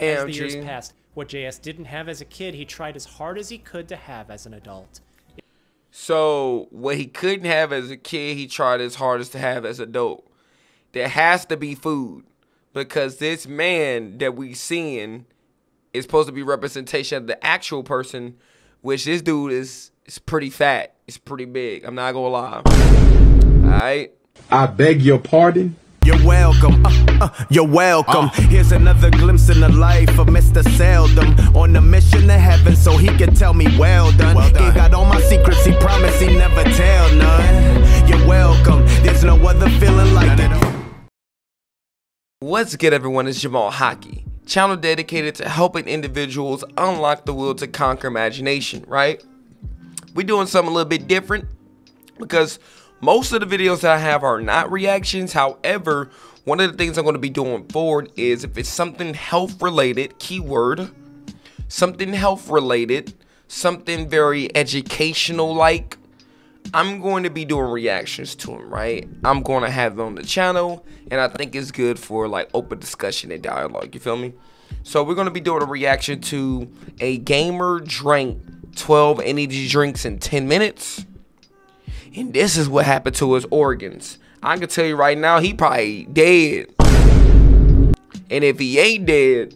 Damn, as the years passed, what JS didn't have as a kid, he tried as hard as he could to have as an adult. So what he couldn't have as a kid, he tried his hardest to have as an adult. There has to be food, because this man that we seeing is supposed to be representation of the actual person, which this dude is pretty fat. It's pretty big. I'm not gonna lie. All right. I beg your pardon. You're welcome, you're welcome. Here's another glimpse in the life of Mr. Seldom, on a mission to heaven so he can tell me well done. He got all my secrets, he promised he never tell none. You're welcome, there's no other feeling like it. What's good, everyone? It's Jamal Haki, channel dedicated to helping individuals unlock the will to conquer imagination, right? We're doing something a little bit different because most of the videos that I have are not reactions. However, one of the things I'm going to be doing forward is if it's something health related, keyword, something health related, something very educational like, I'm going to be doing reactions to them, right? I'm going to have them on the channel, and I think it's good for like open discussion and dialogue, you feel me? So we're going to be doing a reaction to a gamer drank 12 energy drinks in 10 minutes. And this is what happened to his organs. I can tell you right now, he probably dead. And if he ain't dead,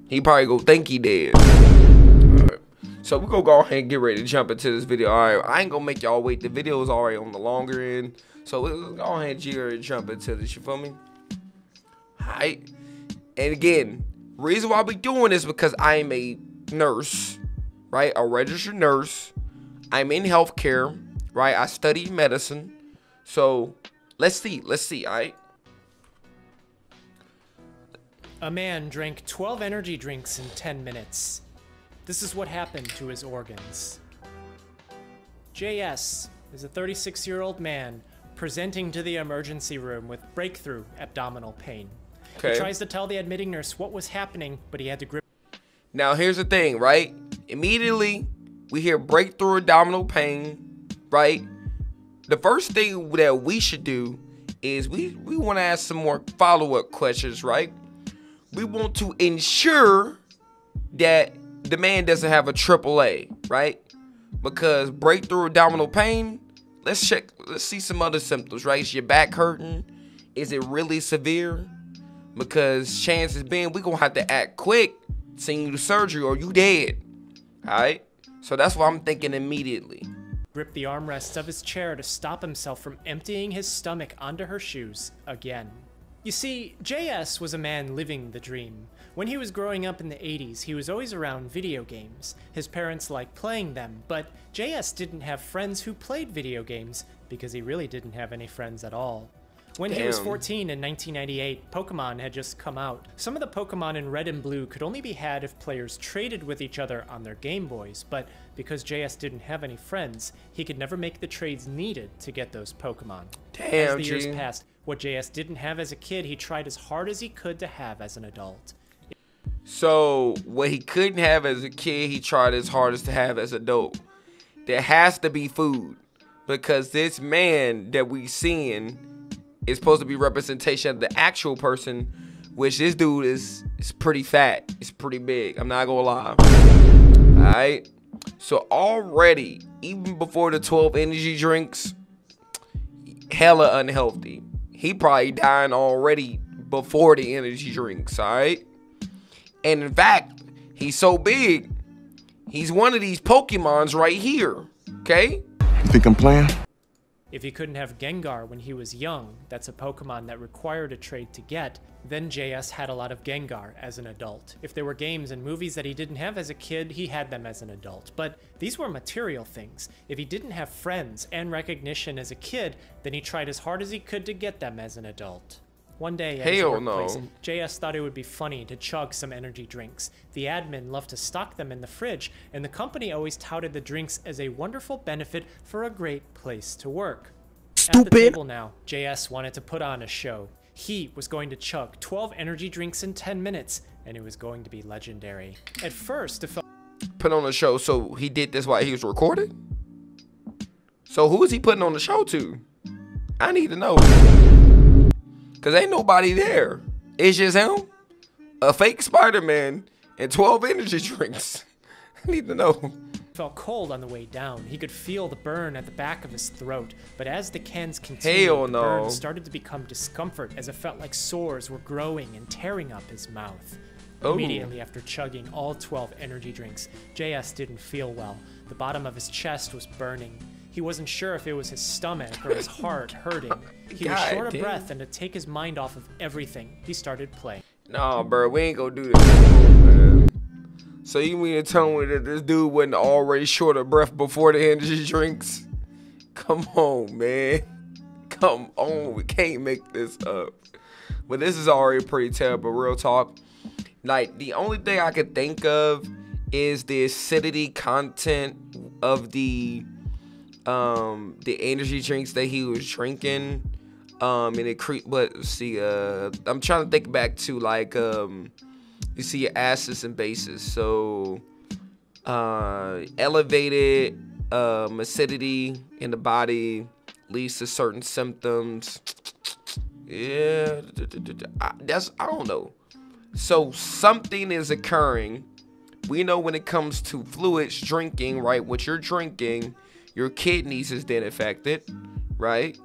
he probably go think he dead. Alright. So we're gonna go ahead and get ready to jump into this video. Alright, I ain't gonna make y'all wait. The video is already on the longer end. So let's go ahead and jump into this, you feel me? Alright. And again, reason why we doing this because I am a nurse, right? A registered nurse. I'm in healthcare, right? I study medicine. So let's see, all right? A man drank 12 energy drinks in 10 minutes. This is what happened to his organs. JS is a 36-year-old man presenting to the emergency room with breakthrough abdominal pain. Okay. He tries to tell the admitting nurse what was happening, but he had to grip. Now here's the thing, right? Immediately, we hear breakthrough abdominal pain, right? The first thing that we should do is we want to ask some more follow-up questions, right? We want to ensure that the man doesn't have a AAA, right? Because breakthrough abdominal pain, let's see some other symptoms, right? Is your back hurting? Is it really severe? Because chances being we gonna have to act quick, send you to surgery or you dead, all right? So that's what I'm thinking immediately. Gripped the armrests of his chair to stop himself from emptying his stomach onto her shoes again. You see, JS was a man living the dream. When he was growing up in the 80s, he was always around video games. His parents liked playing them, but JS didn't have friends who played video games because he really didn't have any friends at all. When he was 14 in 1998, Pokemon had just come out. Some of the Pokemon in Red and Blue could only be had if players traded with each other on their Game Boys, but because JS didn't have any friends, he could never make the trades needed to get those Pokemon. As the years passed, what JS didn't have as a kid, he tried as hard as he could to have as an adult. So what he couldn't have as a kid, he tried his hardest to have as an adult. There has to be food, because this man that we seeing is supposed to be representation of the actual person, which this dude is pretty fat. It's pretty big. I'm not gonna lie. All right. So already, even before the 12 energy drinks, hella unhealthy. He probably dying already before the energy drinks. All right. And in fact, he's so big, he's one of these Pokemons right here. Okay. You think I'm playing? If he couldn't have Gengar when he was young, that's a Pokemon that required a trade to get, then JS had a lot of Gengar as an adult. If there were games and movies that he didn't have as a kid, he had them as an adult. But these were material things. If he didn't have friends and recognition as a kid, then he tried as hard as he could to get them as an adult. One day at his workplace, JS thought it would be funny to chug some energy drinks. The admin loved to stock them in the fridge, and the company always touted the drinks as a wonderful benefit for a great place to work. At the table now, JS wanted to put on a show. He was going to chug 12 energy drinks in 10 minutes, and it was going to be legendary. At first, it felt... Put on a show, so he did this while he was recording? So who is he putting on the show to? I need to know. Because ain't nobody there. It's just him. a fake Spider-Man and 12 energy drinks? I need to know. Felt cold on the way down. He could feel the burn at the back of his throat, but as the cans continued, the burn started to become discomfort as it felt like sores were growing and tearing up his mouth. Immediately after chugging all 12 energy drinks, JS didn't feel well. The bottom of his chest was burning. He wasn't sure if it was his stomach or his heart hurting. He was short of breath, and to take his mind off of everything, he started playing. Nah, bro, we ain't gonna do this, man. So you mean to tell me that this dude wasn't already short of breath before the energy drinks? Come on, man. Come on, we can't make this up. But this is already pretty terrible, real talk. Like, the only thing I could think of is the acidity content of the energy drinks that he was drinking. And it but see, I'm trying to think back to like you see your acids and bases. So elevated acidity in the body leads to certain symptoms. Yeah, I don't know. So something is occurring. We know when it comes to fluids, drinking, right? What you're drinking, your kidneys is then affected, right?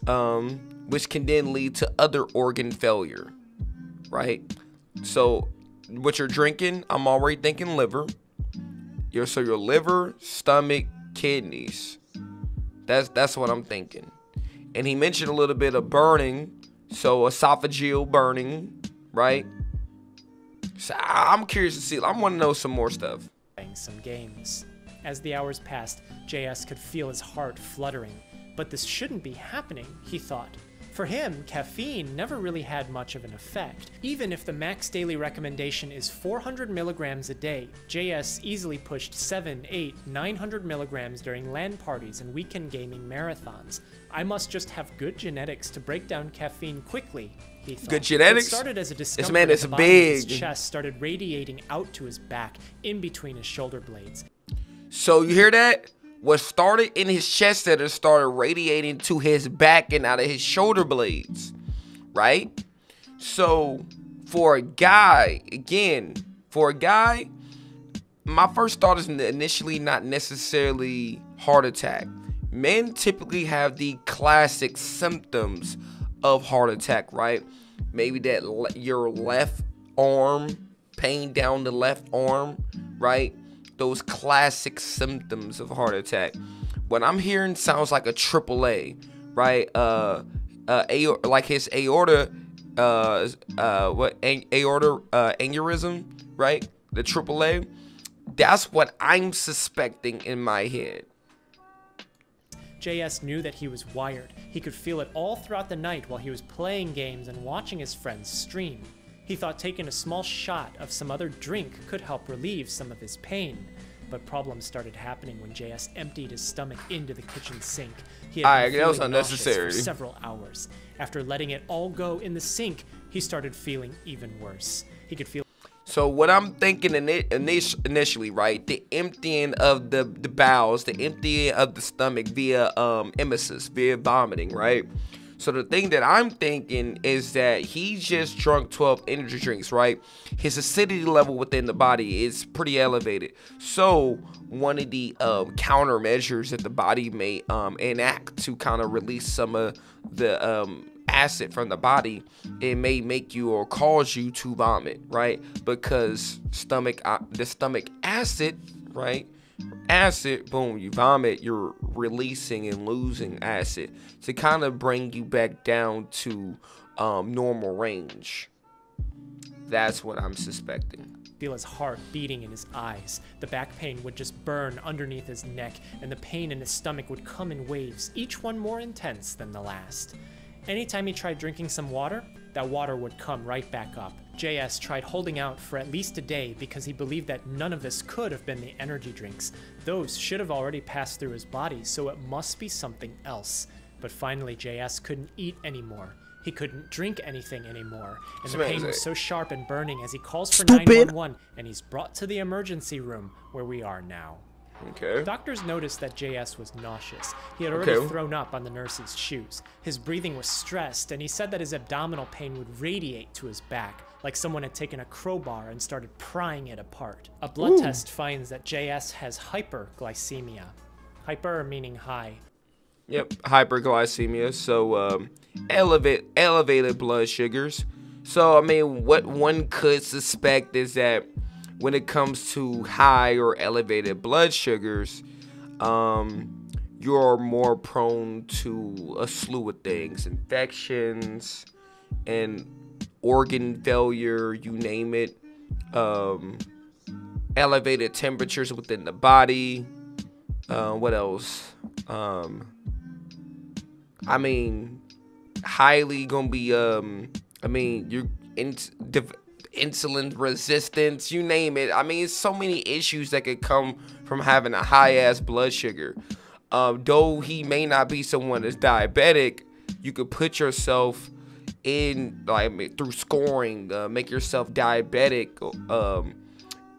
Which can then lead to other organ failure, right? So what you're drinking, I'm already thinking liver. Your liver, stomach, kidneys. That's what I'm thinking. And he mentioned a little bit of burning, so esophageal burning, right? So I'm curious to see. I want to know some more stuff. Playing some games. As the hours passed, JS could feel his heart fluttering. But this shouldn't be happening, he thought. For him, caffeine never really had much of an effect. Even if the max daily recommendation is 400 milligrams a day, JS easily pushed 700, 800, 900 milligrams during LAN parties and weekend gaming marathons. I must just have good genetics to break down caffeine quickly, he thought. Good genetics? It started as a discomfort. This man is big. His chest started radiating out to his back, in between his shoulder blades. So you hear that? What started in his chest that started radiating to his back and out of his shoulder blades, right? So for a guy, my first thought is initially not necessarily heart attack. Men typically have the classic symptoms of heart attack, right? Maybe that your left arm, pain down the left arm, right? Those classic symptoms of heart attack. What I'm hearing sounds like a AAA, right? Like his aorta, aneurysm, right? The AAA. That's what I'm suspecting in my head. JS knew that he was wired. He could feel it all throughout the night while he was playing games and watching his friends stream. He thought taking a small shot of some other drink could help relieve some of his pain. But problems started happening when JS emptied his stomach into the kitchen sink. He had been feeling nauseous for several hours. After letting it all go in the sink, he started feeling even worse. He could feel. So what I'm thinking initially, right? The emptying of the bowels, the emptying of the stomach via emesis, via vomiting, right? So the thing that I'm thinking is that he just drunk 12 energy drinks, right? His acidity level within the body is pretty elevated. So one of the countermeasures that the body may enact to kind of release some of the acid from the body, it may make you or cause you to vomit, right? Because the stomach acid, right? Acid, boom, you vomit, you're releasing and losing acid to kind of bring you back down to normal range. That's what I'm suspecting. Feel his heart beating in his eyes. The back pain would just burn underneath his neck, and the pain in his stomach would come in waves, each one more intense than the last. Anytime he tried drinking some water, that water would come right back up. JS tried holding out for at least a day because he believed that none of this could have been the energy drinks. Those should have already passed through his body, so it must be something else. But finally, JS couldn't eat anymore. He couldn't drink anything anymore. And the pain was so sharp and burning as he calls for 911, and he's brought to the emergency room where we are now. Okay. Doctors noticed that JS was nauseous. He had already thrown up on the nurse's shoes. His breathing was stressed, and he said that his abdominal pain would radiate to his back, like someone had taken a crowbar and started prying it apart. A blood test finds that JS has hyperglycemia. Hyper meaning high. Yep, hyperglycemia. So elevated blood sugars. So I mean, what one could suspect is that when it comes to high or elevated blood sugars, you're more prone to a slew of things, infections and organ failure, you name it. Elevated temperatures within the body. What else? I mean, highly gonna be, you're insulin resistance, you name it. I mean, it's so many issues that could come from having a high ass blood sugar. Though he may not be someone that's diabetic, you could put yourself in, like, through scoring, make yourself diabetic.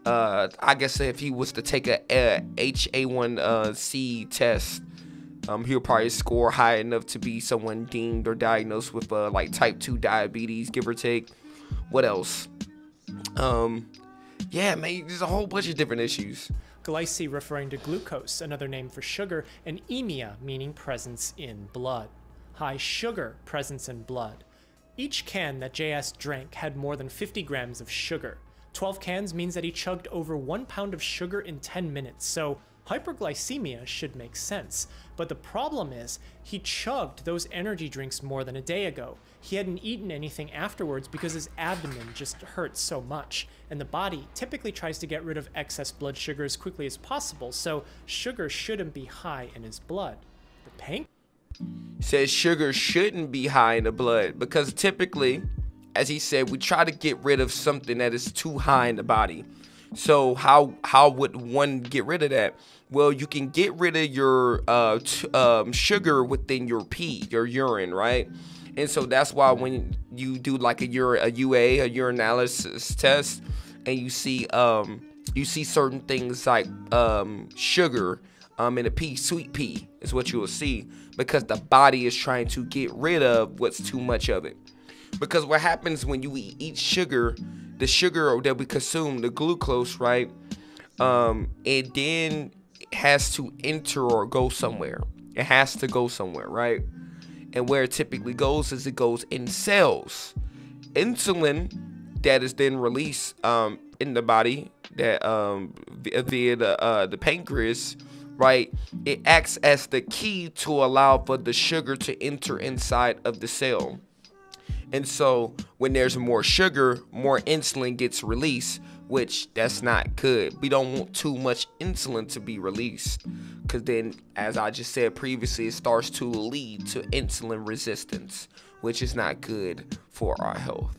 I guess if he was to take a HA1C test, he'll probably score high enough to be someone deemed or diagnosed with like type 2 diabetes, give or take. What else? Yeah, man, there's a whole bunch of different issues. Glyce referring to glucose, another name for sugar, and emia meaning presence in blood. High sugar presence in blood. Each can that JS drank had more than 50 grams of sugar. 12 cans means that he chugged over 1 pound of sugar in 10 minutes, so hyperglycemia should make sense. But the problem is, he chugged those energy drinks more than a day ago. He hadn't eaten anything afterwards because his abdomen just hurt so much, and the body typically tries to get rid of excess blood sugar as quickly as possible, so sugar shouldn't be high in his blood. The pancreas says sugar shouldn't be high in the blood because typically, as he said, we try to get rid of something that is too high in the body. So how would one get rid of that? Well, you can get rid of your sugar within your pee, your urine, right? And so that's why when you do like a urinalysis test, and you see certain things like sugar in a pee, sweet pea is what you will see, because the body is trying to get rid of what's too much of it. Because what happens when you eat sugar, the sugar that we consume, the glucose, right? It then has to enter or go somewhere. It has to go somewhere, right? And where it typically goes is it goes in cells. Insulin that is then released in the body that via the pancreas, right? It acts as the key to allow for the sugar to enter inside of the cell. And so when there's more sugar, more insulin gets released, which that's not good. We don't want too much insulin to be released, because then, as I just said previously, it starts to lead to insulin resistance, which is not good for our health.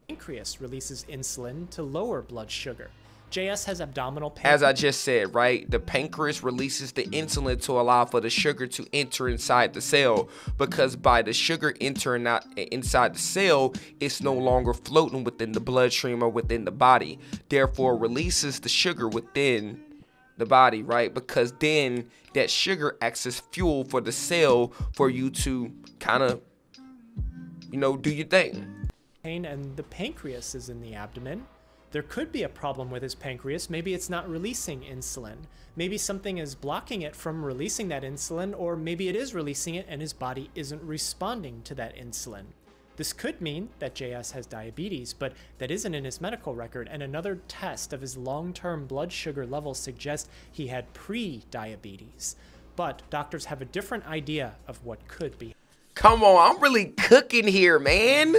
Pancreas releases insulin to lower blood sugar. JS has abdominal pain. As I just said, right? The pancreas releases the insulin to allow for the sugar to enter inside the cell, because by the sugar entering out inside the cell, it's no longer floating within the bloodstream or within the body. Therefore, releases the sugar within the body, right? Because then that sugar acts as fuel for the cell for you to kind of, do your thing. And the pancreas is in the abdomen. There could be a problem with his pancreas. Maybe it's not releasing insulin. Maybe something is blocking it from releasing that insulin, or maybe it is releasing it and his body isn't responding to that insulin. This could mean that JS has diabetes, but that isn't in his medical record, and another test of his long-term blood sugar levels suggests he had pre-diabetes. But doctors have a different idea of what could be. Come on, I'm really cooking here, man.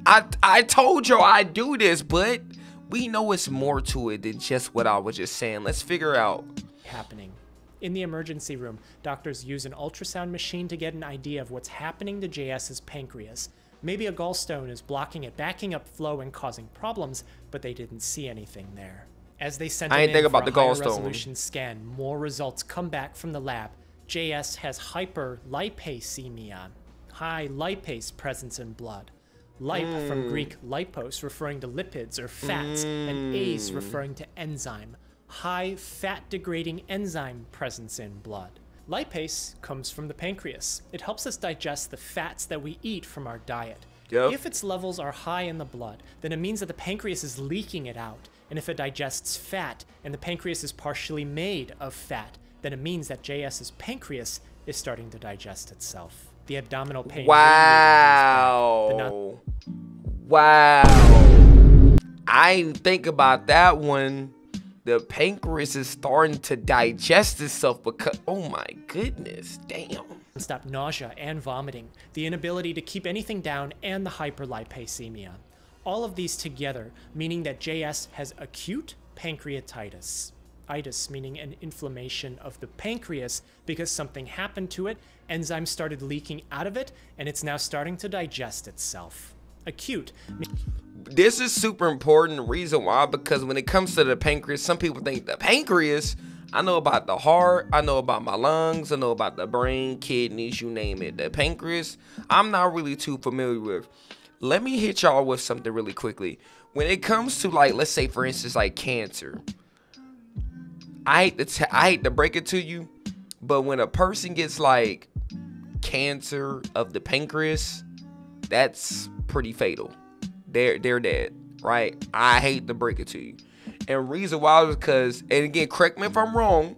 I told you I do this, but we know it's more to it than just what I was just saying. Let's figure out. Happening. In the emergency room, doctors use an ultrasound machine to get an idea of what's happening to JS's pancreas. Maybe a gallstone is blocking it, backing up flow and causing problems, but they didn't see anything there. As they sent it in for a higher resolution scan, more results come back from the lab. JS has hyperlipasemia, high lipase presence in blood. Lip from Greek lipos, referring to lipids or fats, and ase referring to enzyme. high fat-degrading enzyme presence in blood. Lipase comes from the pancreas. It helps us digest the fats that we eat from our diet. Yep. If its levels are high in the blood, then it means that the pancreas is leaking it out. And if it digests fat, and the pancreas is partially made of fat, then it means that JS's pancreas is starting to digest itself. The abdominal pain. Wow. Wow. I didn't think about that one. The pancreas is starting to digest itself because, oh my goodness, damn. Stop nausea and vomiting, the inability to keep anything down, and the hyperlipasemia. All of these together, meaning that JS has acute pancreatitis. Itis meaning an inflammation of the pancreas because something happened to it, enzymes started leaking out of it, and it's now starting to digest itself. Acute. This is super important. Reason why, because when it comes to the pancreas, some people think the pancreas, I know about the heart, I know about my lungs, I know about the brain, kidneys, you name it. The pancreas, I'm not really too familiar with. Let me hit y'all with something really quickly. When it comes to, like, let's say for instance, like cancer, I hate to break it to you, but when a person gets like cancer of the pancreas, that's pretty fatal. They're dead, right? I hate to break it to you. And reason why is because, and again, correct me if I'm wrong,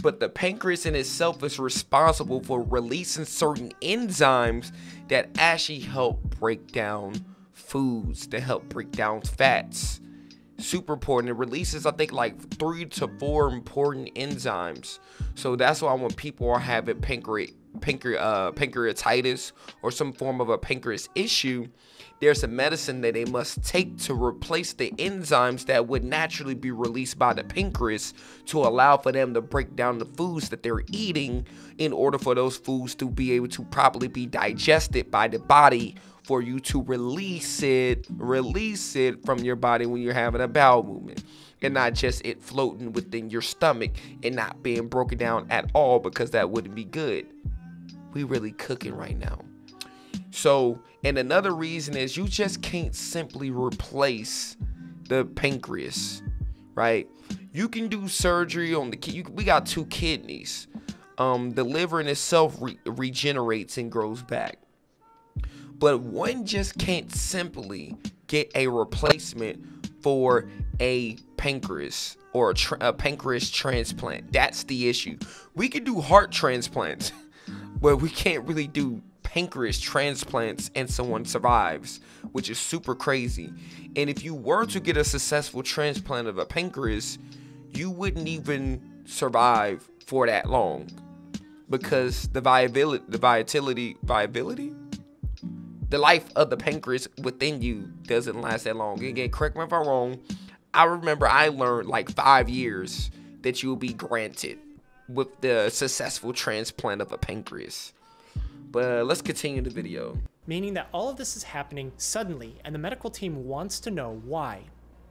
but the pancreas in itself is responsible for releasing certain enzymes that actually help break down foods, that help break down fats. Super important. It releases, I think, like 3 to 4 important enzymes. So that's why when people are having pancreatitis or some form of a pancreas issue, there's a medicine that they must take to replace the enzymes that would naturally be released by the pancreas to allow for them to break down the foods that they're eating in order for those foods to be able to properly be digested by the body for you to release it from your body when you're having a bowel movement, and not just it floating within your stomach and not being broken down at all, because that wouldn't be good. We really cooking right now. So, and another reason is you just can't simply replace the pancreas, right? You can do surgery on the we got 2 kidneys. The liver in itself regenerates and grows back. But one just can't simply get a replacement for a pancreas or a pancreas transplant. That's the issue. We can do heart transplants, but we can't really do pancreas transplants and someone survives, which is super crazy. And if you were to get a successful transplant of a pancreas, you wouldn't even survive for that long, because the life of the pancreas within you doesn't last that long. Again, correct me if I'm wrong. I remember I learned like 5 years that you will be granted with the successful transplant of a pancreas. But let's continue the video. Meaning that all of this is happening suddenly, and the medical team wants to know why.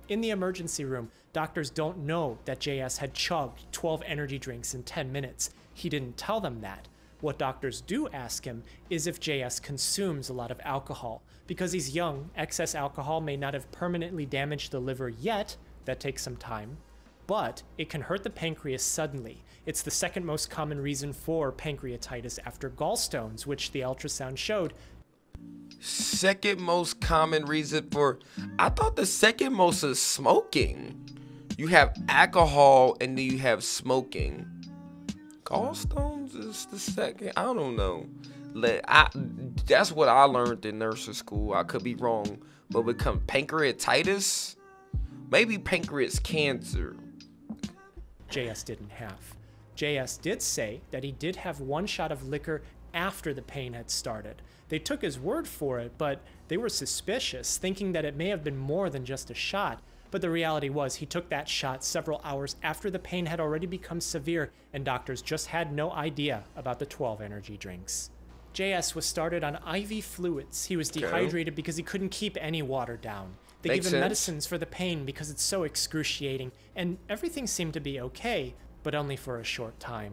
In the emergency room, doctors don't know that JS had chugged 12 energy drinks in 10 minutes. He didn't tell them that. What doctors do ask him is if JS consumes a lot of alcohol. Because he's young, excess alcohol may not have permanently damaged the liver yet. That takes some time. But it can hurt the pancreas suddenly. It's the second most common reason for pancreatitis after gallstones, which the ultrasound showed. Second most common reason for, I thought the second most is smoking. You have alcohol and then you have smoking. Gallstones is the second. I don't know. That's what I learned in nursing school. I could be wrong, but become pancreatitis, maybe pancreas cancer. JS didn't have. JS did say that he did have 1 shot of liquor after the pain had started. They took his word for it, but they were suspicious, thinking that it may have been more than just a shot. But the reality was he took that shot several hours after the pain had already become severe, and doctors just had no idea about the 12 energy drinks. JS was started on IV fluids. He was dehydrated because he couldn't keep any water down. They gave him medicines for the pain because it's so excruciating, and everything seemed to be okay, but only for a short time.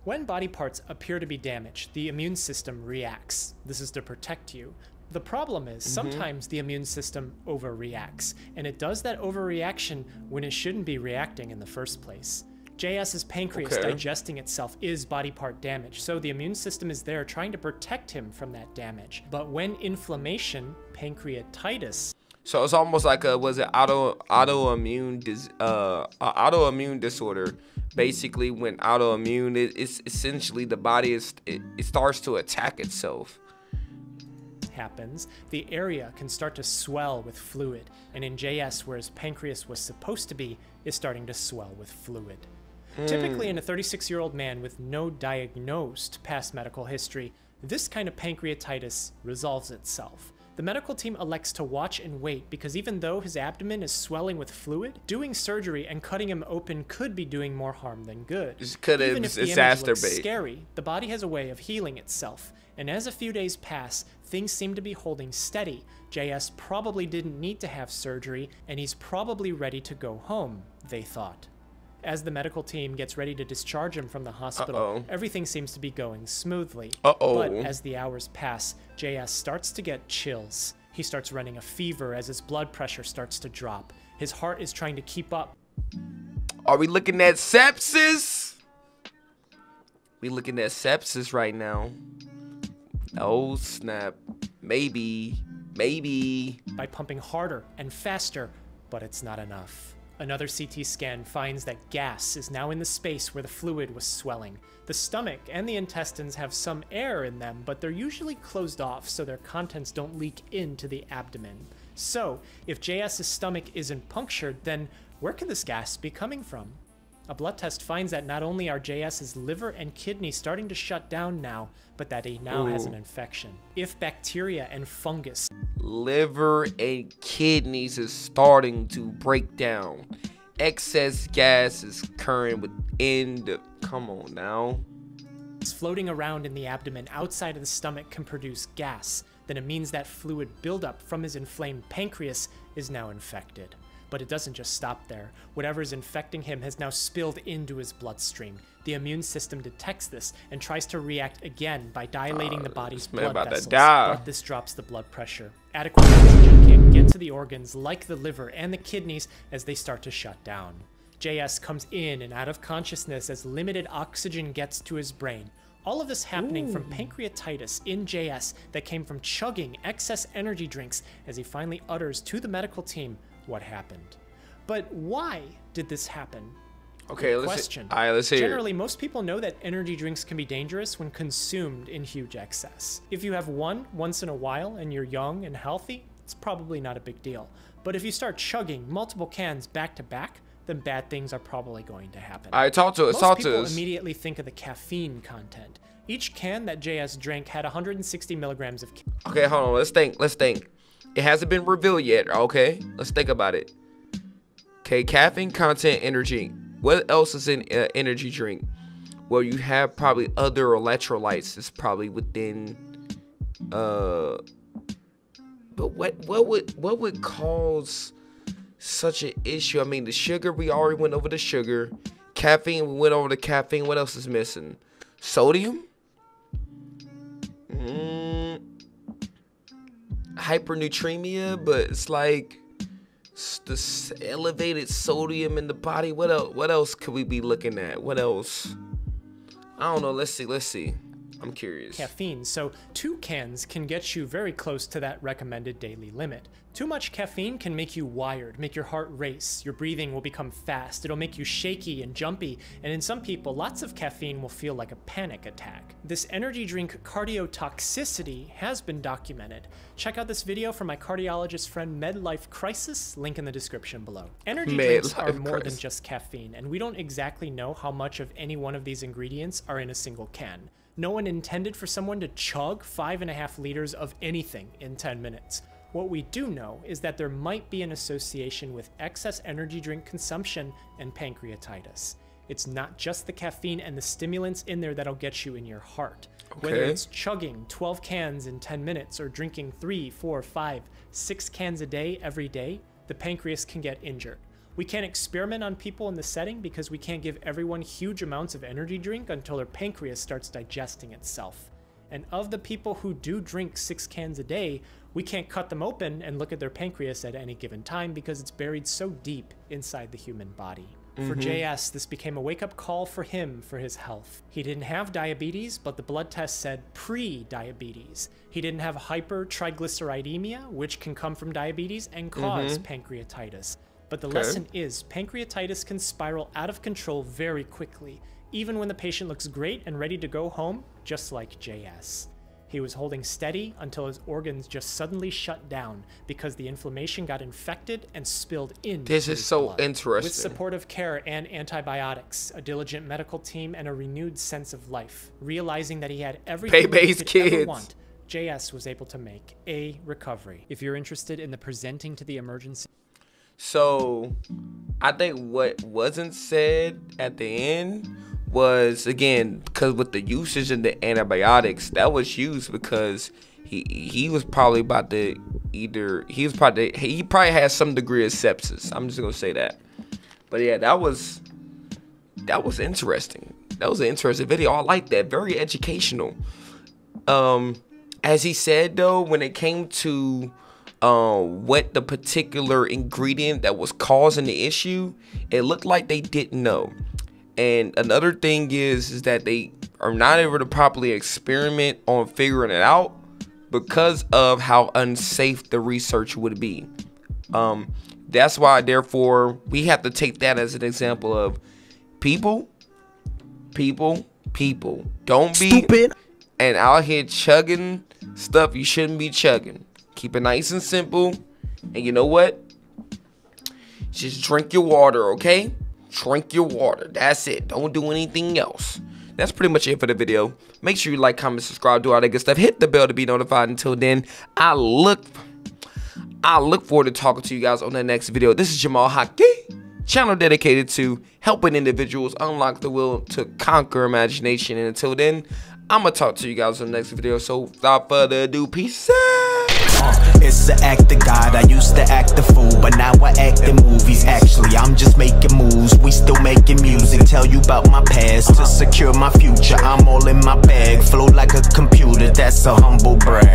When body parts appear to be damaged, the immune system reacts. This is to protect you. The problem is sometimes the immune system overreacts, and it does that overreaction when it shouldn't be reacting in the first place. JS's pancreas digesting itself is body part damage, so the immune system is there trying to protect him from that damage. But when inflammation, pancreatitis... So it's almost like a, was it autoimmune disorder? Basically, when autoimmune, it's essentially the body it starts to attack itself. Happens, the area can start to swell with fluid, and in JS, where his pancreas was supposed to be, is starting to swell with fluid. Typically in a 36-year-old man with no diagnosed past medical history, this kind of pancreatitis resolves itself. The medical team elects to watch and wait because even though his abdomen is swelling with fluid, doing surgery and cutting him open could be doing more harm than good. Even if the image looks scary, the body has a way of healing itself. And as a few days pass, things seem to be holding steady. JS probably didn't need to have surgery, and he's probably ready to go home, they thought. As the medical team gets ready to discharge him from the hospital, everything seems to be going smoothly. But as the hours pass, JS starts to get chills. He starts running a fever as his blood pressure starts to drop. His heart is trying to keep up. Are we looking at sepsis? We looking at sepsis right now. Oh snap. Maybe. By pumping harder and faster, but it's not enough. Another CT scan finds that gas is now in the space where the fluid was swelling. The stomach and the intestines have some air in them, but they're usually closed off so their contents don't leak into the abdomen. So, if JS's stomach isn't punctured, then where could this gas be coming from? A blood test finds that not only are JS's liver and kidney starting to shut down now, but that he now has an infection. If bacteria and fungus... Liver and kidneys is starting to break down. Excess gas is occurring within the... Come on now. It's floating around in the abdomen outside of the stomach can produce gas. Then it means that fluid buildup from his inflamed pancreas is now infected. But it doesn't just stop there. Whatever is infecting him has now spilled into his bloodstream. The immune system detects this and tries to react again by dilating the body's blood vessels. But this drops the blood pressure. Adequate oxygen can't get to the organs like the liver and the kidneys as they start to shut down. JS comes in and out of consciousness as limited oxygen gets to his brain. All of this happening from pancreatitis in JS that came from chugging excess energy drinks as he finally utters to the medical team what happened. But why did this happen? Okay, let's see. Generally, most people know that energy drinks can be dangerous when consumed in huge excess. If you have one once in a while and you're young and healthy, it's probably not a big deal. But if you start chugging multiple cans back to back, then bad things are probably going to happen. All right, talk to us. Most people immediately think of the caffeine content. Each can that JS drank had 160 milligrams of caffeine. Okay, hold on. Let's think. It hasn't been revealed yet, okay? Let's think about it. Okay, caffeine content energy. What else is in energy drink? Well, you have probably other electrolytes. It's probably within. But what would cause such an issue? I mean, the sugar, we already went over the sugar. Caffeine, we went over the caffeine. What else is missing? Sodium? Hypernatremia, but it's like the elevated sodium in the body. What else could we be looking at? What else? I don't know. Let's see. I'm curious. Caffeine. So 2 cans can get you very close to that recommended daily limit. Too much caffeine can make you wired, make your heart race, your breathing will become fast, it'll make you shaky and jumpy, and in some people, lots of caffeine will feel like a panic attack. This energy drink cardiotoxicity has been documented. Check out this video from my cardiologist friend Med-Life Crisis, link in the description below. Energy drinks are more than just caffeine, and we don't exactly know how much of any one of these ingredients are in a single can. No one intended for someone to chug 5.5 liters of anything in 10 minutes. What we do know is that there might be an association with excess energy drink consumption and pancreatitis. It's not just the caffeine and the stimulants in there that'll get you in your heart. Okay. Whether it's chugging 12 cans in 10 minutes or drinking 3, 4, 5, 6 cans a day every day, the pancreas can get injured. We can't experiment on people in the setting because we can't give everyone huge amounts of energy drink until their pancreas starts digesting itself. And of the people who do drink 6 cans a day, we can't cut them open and look at their pancreas at any given time because it's buried so deep inside the human body. For JS, this became a wake-up call for him for his health. He didn't have diabetes, but the blood test said pre-diabetes. He didn't have hypertriglyceridemia, which can come from diabetes and cause pancreatitis. But the lesson is, pancreatitis can spiral out of control very quickly, even when the patient looks great and ready to go home, just like JS. He was holding steady until his organs just suddenly shut down because the inflammation got infected and spilled into This is so blood. interesting. With supportive care and antibiotics, a diligent medical team, and a renewed sense of life, realizing that he had everything he could ever want, JS was able to make a recovery. If you're interested in the presenting to the emergency... So, I think what wasn't said at the end was, again, because with the usage of the antibiotics, that was used because he was probably about to he probably had some degree of sepsis. I'm just gonna say that. But yeah, that was interesting. That was an interesting video. I like that. Very educational. As he said though, when it came to what the particular ingredient that was causing the issue, it looked like they didn't know. And another thing is that they are not able to properly experiment on figuring it out because of how unsafe the research would be. That's why, therefore, we have to take that as an example of people don't be stupid and out here chugging stuff you shouldn't be chugging. Keep it nice and simple. And you know what? Just drink your water, okay? Drink your water. That's it. Don't do anything else. That's pretty much it for the video. Make sure you like, comment, subscribe, do all that good stuff. Hit the bell to be notified. Until then, I look forward to talking to you guys on the next video. This is Jamal Haki, channel dedicated to helping individuals unlock the will to conquer imagination. And until then, I'm going to talk to you guys on the next video. So without further ado, peace out. It's the act of God. I used to act the fool, but now I act in movies. Actually, I'm just making moves. We still making music. Tell you about my past to secure my future. I'm all in my bag. Flow like a computer. That's a humble brag.